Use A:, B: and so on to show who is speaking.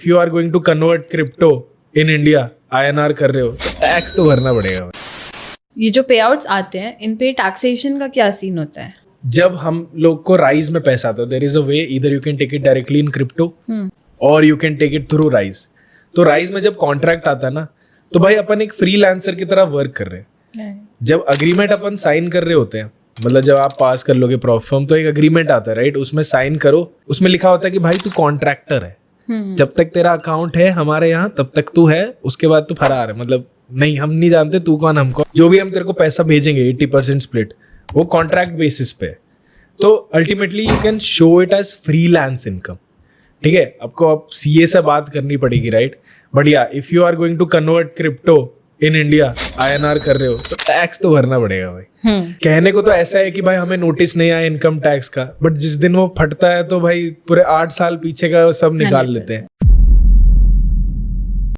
A: If you are going to convert crypto in India INR कर रहे हो तो टैक्स तो भरना पड़ेगा।
B: ये जो पे आउट्स आते हैं इन पे टैक्सेशन का क्या सीन होता है?
A: जब हम लोग को राइज में पैसा आता है, there is a way, either you can take it directly in crypto और you can take it through rise. तो राइज में जब कॉन्ट्रैक्ट आता है ना, तो भाई अपन एक फ्रीलांसर की तरह वर्क कर रहे हैं। जब अग्रीमेंट अपन साइन कर रहे होते हैं, मतलब जब आप पास कर लोगे प्रॉफ फॉर्म तो एक अग्रीमेंट आता है, राइट? उसमें साइन करो, उसमें लिखा होता है कि भाई तू कॉन्ट्रैक्टर है, जब तक तेरा अकाउंट है हमारे यहाँ तब तक तू है, उसके बाद तू फरार है। मतलब नहीं, हम नहीं जानते तू कौन हम कौन। जो भी हम तेरे को पैसा भेजेंगे 80% स्प्लिट वो कॉन्ट्रैक्ट बेसिस पे। तो ultimately you can show it as freelance income. ठीक है, आपको अब CA से बात करनी पड़ेगी, राइट? बट या if you are going to convert crypto in India INR कर रहे हो तो टैक्स तो भरना पड़ेगा भाई। कहने को तो ऐसा है कि भाई हमें नोटिस नहीं आया इनकम टैक्स का, बट जिस दिन वो फटता है तो भाई पूरे 8 साल पीछे का सब निकाल लेते हैं।